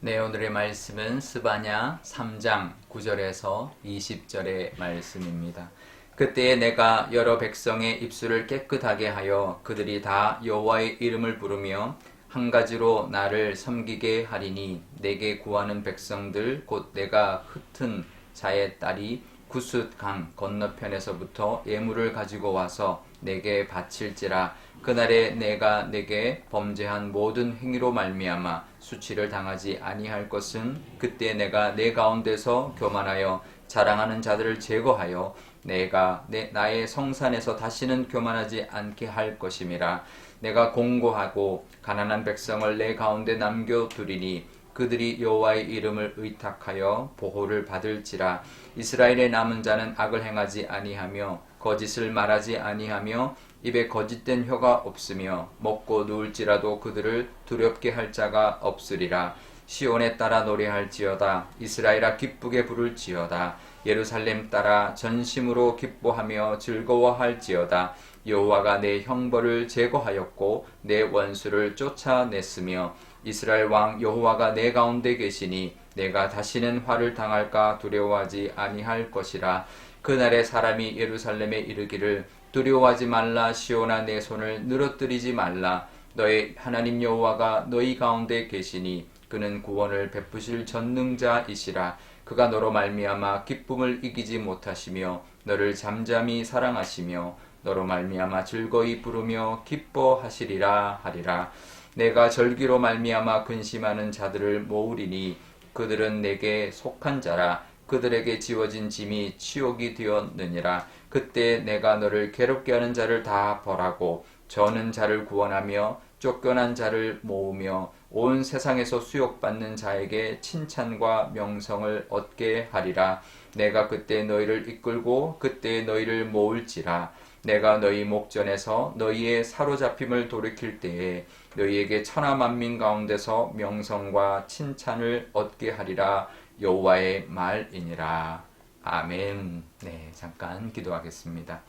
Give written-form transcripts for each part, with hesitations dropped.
네, 오늘의 말씀은 스바냐 3장 9절에서 20절의 말씀입니다. 그때에 내가 여러 백성의 입술을 깨끗하게 하여 그들이 다 여호와의 이름을 부르며 한 가지로 나를 섬기게 하리니 내게 구하는 백성들 곧 내가 흩은 자의 딸이 구숫 강 건너편에서부터 예물을 가지고 와서 내게 바칠지라. 그날에 내가 내게 범죄한 모든 행위로 말미암아 수치를 당하지 아니할 것은 그때 내가 내 가운데서 교만하여 자랑하는 자들을 제거하여 내가 나의 성산에서 다시는 교만하지 않게 할 것임이라. 내가 공고하고 가난한 백성을 내 가운데 남겨두리니 그들이 여호와의 이름을 의탁하여 보호를 받을지라. 이스라엘의 남은 자는 악을 행하지 아니하며 거짓을 말하지 아니하며 입에 거짓된 혀가 없으며 먹고 누울지라도 그들을 두렵게 할 자가 없으리라. 시온에 따라 노래할지어다. 이스라엘아 기쁘게 부를지어다. 예루살렘 따라 전심으로 기뻐하며 즐거워할지어다. 여호와가 내 형벌을 제거하였고 내 원수를 쫓아냈으며 이스라엘 왕 여호와가 내 가운데 계시니 내가 다시는 화를 당할까 두려워하지 아니할 것이라. 그날에 사람이 예루살렘에 이르기를 두려워하지 말라. 시온아 내 손을 늘어뜨리지 말라. 너의 하나님 여호와가 너희 가운데 계시니 그는 구원을 베푸실 전능자이시라. 그가 너로 말미암아 기쁨을 이기지 못하시며 너를 잠잠히 사랑하시며 너로 말미암아 즐거이 부르며 기뻐하시리라 하리라. 내가 절기로 말미암아 근심하는 자들을 모으리니 그들은 내게 속한 자라. 그들에게 지워진 짐이 치욕이 되었느니라. 그때 내가 너를 괴롭게 하는 자를 다 벌하고 저는 자를 구원하며 쫓겨난 자를 모으며 온 세상에서 수욕받는 자에게 칭찬과 명성을 얻게 하리라. 내가 그때 너희를 이끌고 그때 너희를 모을지라. 내가 너희 목전에서 너희의 사로잡힘을 돌이킬 때에 너희에게 천하 만민 가운데서 명성과 칭찬을 얻게 하리라. 여호와의 말이니라. 아멘. 네, 잠깐 기도하겠습니다.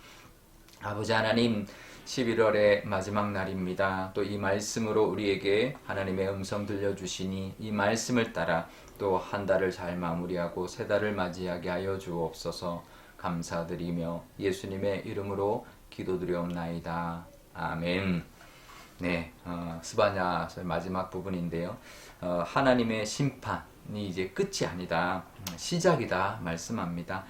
아버지 하나님, 11월의 마지막 날입니다. 또 이 말씀으로 우리에게 하나님의 음성 들려주시니 이 말씀을 따라 또 한 달을 잘 마무리하고 새 달을 맞이하게 하여 주옵소서. 감사드리며 예수님의 이름으로 기도드리옵나이다. 아멘. 네, 스바냐 마지막 부분인데요. 하나님의 심판이 이제 끝이 아니다, 시작이다 말씀합니다.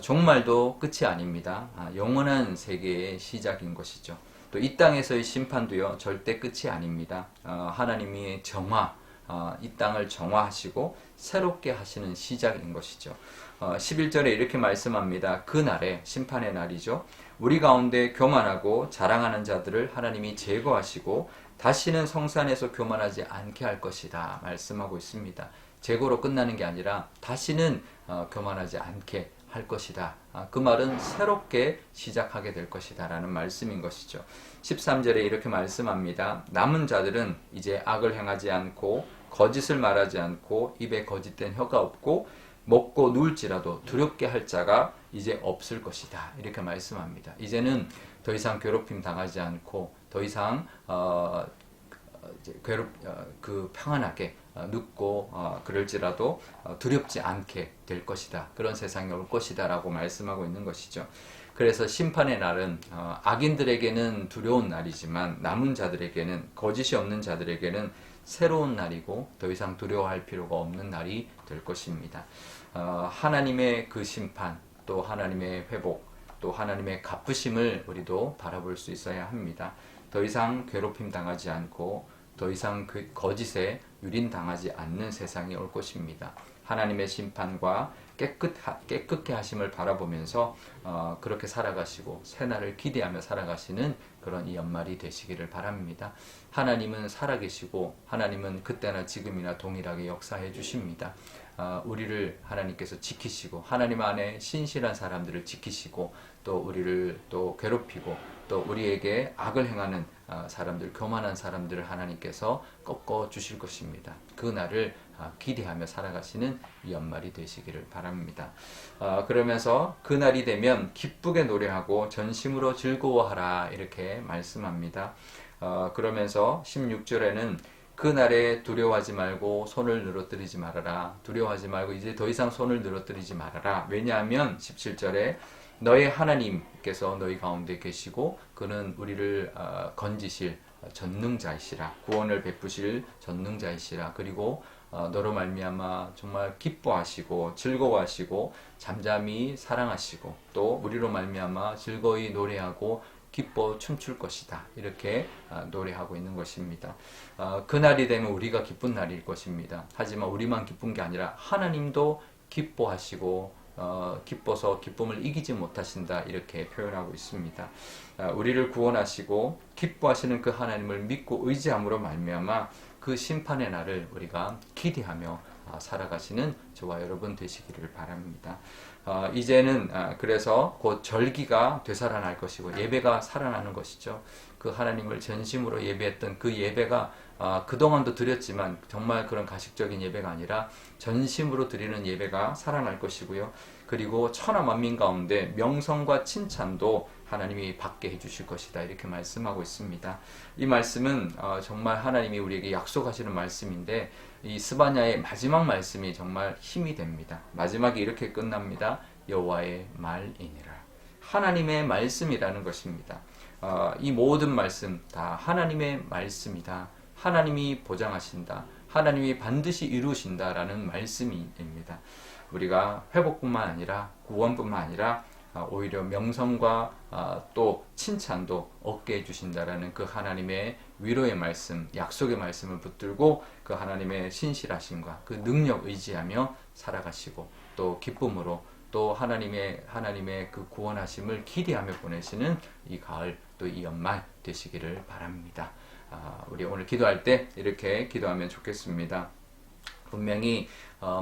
종말도 끝이 아닙니다. 영원한 세계의 시작인 것이죠. 또 이 땅에서의 심판도요 절대 끝이 아닙니다. 하나님이 이 땅을 정화하시고 새롭게 하시는 시작인 것이죠. 11절에 이렇게 말씀합니다. 그날에, 심판의 날이죠. 우리 가운데 교만하고 자랑하는 자들을 하나님이 제거하시고 다시는 성산에서 교만하지 않게 할 것이다 말씀하고 있습니다. 제거로 끝나는 게 아니라 다시는 교만하지 않게 할 것이다. 그 말은 새롭게 시작하게 될 것이다 라는 말씀인 것이죠. 13절에 이렇게 말씀합니다. 남은 자들은 이제 악을 행하지 않고 거짓을 말하지 않고 입에 거짓된 혀가 없고 먹고 누울지라도 두렵게 할 자가 이제 없을 것이다. 이렇게 말씀합니다. 이제는 더 이상 괴롭힘 당하지 않고 더 이상 평안하게 눕고 그럴지라도 두렵지 않게 될 것이다. 그런 세상이 올 것이다 라고 말씀하고 있는 것이죠. 그래서 심판의 날은 악인들에게는 두려운 날이지만 남은 자들에게는, 거짓이 없는 자들에게는 새로운 날이고 더 이상 두려워할 필요가 없는 날이 될 것입니다. 하나님의 그 심판, 또 하나님의 회복, 또 하나님의 갚으심을 우리도 바라볼 수 있어야 합니다. 더 이상 괴롭힘 당하지 않고 더 이상 그 거짓에 유린당하지 않는 세상이 올 것입니다. 하나님의 심판과 깨끗게 하심을 바라보면서 그렇게 살아가시고 새날을 기대하며 살아가시는 그런 이 연말이 되시기를 바랍니다. 하나님은 살아계시고 하나님은 그때나 지금이나 동일하게 역사해 주십니다. 우리를 하나님께서 지키시고 하나님 안에 신실한 사람들을 지키시고 또 우리를 또 괴롭히고 또 우리에게 악을 행하는 사람들, 교만한 사람들을 하나님께서 꺾어 주실 것입니다. 그 날을 기대하며 살아가시는 이 연말이 되시기를 바랍니다. 그러면서 그 날이 되면 기쁘게 노래하고 전심으로 즐거워하라 이렇게 말씀합니다. 그러면서 16절에는 그날에 두려워하지 말고 손을 늘어뜨리지 말아라. 두려워하지 말고 이제 더 이상 손을 늘어뜨리지 말아라. 왜냐하면 17절에 너의 하나님께서 너희 가운데 계시고 그는 우리를 건지실 전능자이시라. 구원을 베푸실 전능자이시라. 그리고 너로 말미암아 정말 기뻐하시고 즐거워하시고 잠잠히 사랑하시고 또 우리로 말미암아 즐거이 노래하고 기뻐 춤출 것이다. 이렇게 노래하고 있는 것입니다. 그날이 되면 우리가 기쁜 날일 것입니다. 하지만 우리만 기쁜 게 아니라 하나님도 기뻐하시고 기뻐서 기쁨을 이기지 못하신다. 이렇게 표현하고 있습니다. 우리를 구원하시고 기뻐하시는 그 하나님을 믿고 의지함으로 말미암아 그 심판의 날을 우리가 기대하며 살아가시는 저와 여러분 되시기를 바랍니다. 이제는 그래서 곧 절기가 되살아날 것이고 예배가 살아나는 것이죠. 그 하나님을 전심으로 예배했던 그 예배가 그동안도 드렸지만 정말 그런 가식적인 예배가 아니라 전심으로 드리는 예배가 살아날 것이고요. 그리고 천하 만민 가운데 명성과 칭찬도 하나님이 받게 해주실 것이다. 이렇게 말씀하고 있습니다. 이 말씀은 정말 하나님이 우리에게 약속하시는 말씀인데 이 스바냐의 마지막 말씀이 정말 힘이 됩니다. 마지막이 이렇게 끝납니다. 여호와의 말이니라. 하나님의 말씀이라는 것입니다. 이 모든 말씀 다 하나님의 말씀이다. 하나님이 보장하신다. 하나님이 반드시 이루신다라는 말씀입니다. 우리가 회복뿐만 아니라 구원뿐만 아니라 오히려 명성과 또 칭찬도 얻게 해주신다라는 그 하나님의 위로의 말씀, 약속의 말씀을 붙들고 그 하나님의 신실하심과 그 능력 의지하며 살아가시고 또 기쁨으로 또 하나님의 그 구원하심을 기대하며 보내시는 이 가을 또 이 연말 되시기를 바랍니다. 우리 오늘 기도할 때 이렇게 기도하면 좋겠습니다. 분명히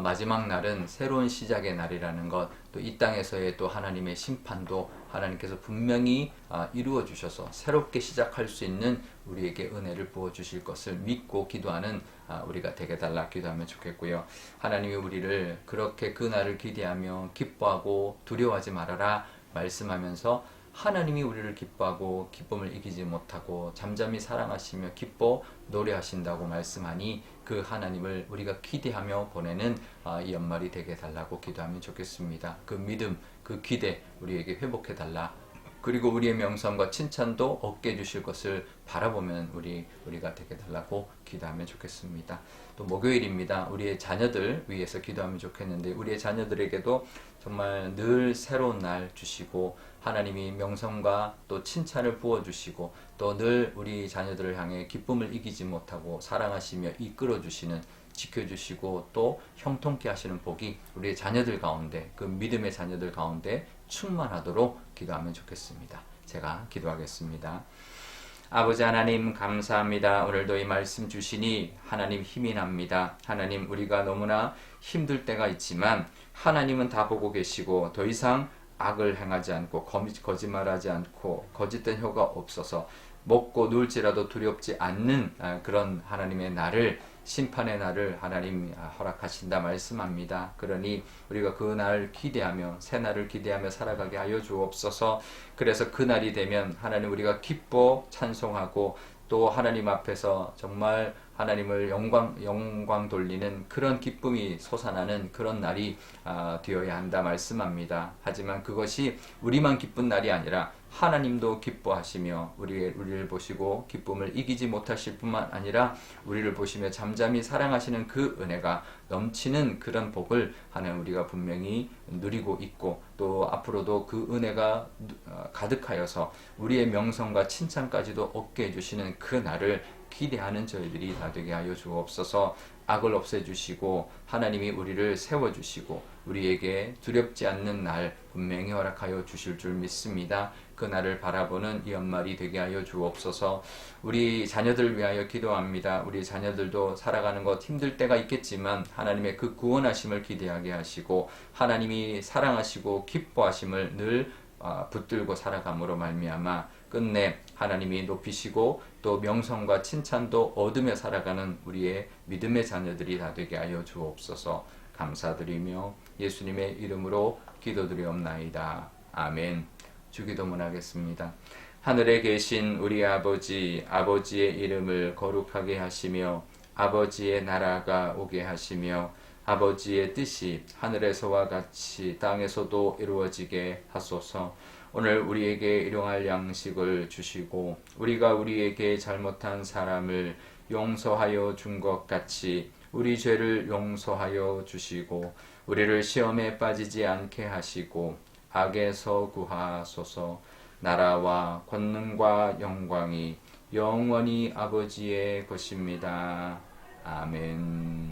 마지막 날은 새로운 시작의 날이라는 것, 또 이 땅에서의 또 하나님의 심판도 하나님께서 분명히 이루어 주셔서 새롭게 시작할 수 있는 우리에게 은혜를 부어 주실 것을 믿고 기도하는 우리가 되게 달라 기도하면 좋겠고요. 하나님이 우리를 그렇게 그 날을 기대하며 기뻐하고 두려워하지 말아라 말씀하면서 하나님이 우리를 기뻐하고 기쁨을 이기지 못하고 잠잠히 사랑하시며 기뻐 노래하신다고 말씀하니 그 하나님을 우리가 기대하며 보내는 이 연말이 되게 달라고 기도하면 좋겠습니다. 그 믿음, 그 기대 우리에게 회복해 달라. 그리고 우리의 명성과 칭찬도 얻게 해주실 것을 바라보면 우리가 되게 달라고 기도하면 좋겠습니다. 또 목요일입니다. 우리의 자녀들 위해서 기도하면 좋겠는데 우리의 자녀들에게도 정말 늘 새로운 날 주시고 하나님이 명성과 또 칭찬을 부어주시고 또 늘 우리 자녀들을 향해 기쁨을 이기지 못하고 사랑하시며 이끌어주시는 지켜주시고 또 형통케 하시는 복이 우리의 자녀들 가운데 그 믿음의 자녀들 가운데 충만하도록 기도하면 좋겠습니다. 제가 기도하겠습니다. 아버지 하나님 감사합니다. 오늘도 이 말씀 주시니 하나님 힘이 납니다. 하나님 우리가 너무나 힘들 때가 있지만 하나님은 다 보고 계시고 더 이상 악을 행하지 않고 거짓말하지 않고 거짓된 혀가 없어서 먹고 누울지라도 두렵지 않는 그런 하나님의 날을 심판의 날을 하나님 허락하신다 말씀합니다. 그러니 우리가 그 날 기대하며 새 날을 기대하며 살아가게 하여 주옵소서. 그래서 그 날이 되면 하나님 우리가 기뻐 찬송하고 또 하나님 앞에서 정말 하나님을 영광 돌리는 그런 기쁨이 솟아나는 그런 날이 되어야 한다 말씀합니다. 하지만 그것이 우리만 기쁜 날이 아니라 하나님도 기뻐하시며 우리를 보시고 기쁨을 이기지 못하실 뿐만 아니라 우리를 보시며 잠잠히 사랑하시는 그 은혜가 넘치는 그런 복을 하나님 우리가 분명히 누리고 있고 또 앞으로도 그 은혜가 가득하여서 우리의 명성과 칭찬까지도 얻게 해주시는 그 날을 기대하는 저희들이 다 되게 하여 주옵소서. 악을 없애주시고 하나님이 우리를 세워주시고 우리에게 두렵지 않는 날 분명히 허락하여 주실 줄 믿습니다. 그 날을 바라보는 이 연말이 되게 하여 주옵소서. 우리 자녀들을 위하여 기도합니다. 우리 자녀들도 살아가는 것 힘들 때가 있겠지만 하나님의 그 구원하심을 기대하게 하시고 하나님이 사랑하시고 기뻐하심을 늘 붙들고 살아감으로 말미암아 끝내 하나님이 높이시고 또 명성과 칭찬도 얻으며 살아가는 우리의 믿음의 자녀들이 다 되게 하여 주옵소서. 감사드리며 예수님의 이름으로 기도드리옵나이다. 아멘. 주기도문 하겠습니다. 하늘에 계신 우리 아버지, 아버지의 이름을 거룩하게 하시며 아버지의 나라가 오게 하시며 아버지의 뜻이 하늘에서와 같이 땅에서도 이루어지게 하소서. 오늘 우리에게 일용할 양식을 주시고 우리가 우리에게 잘못한 사람을 용서하여 준 것 같이 우리 죄를 용서하여 주시고 우리를 시험에 빠지지 않게 하시고 악에서 구하소서. 나라와 권능과 영광이 영원히 아버지의 것입니다. 아멘.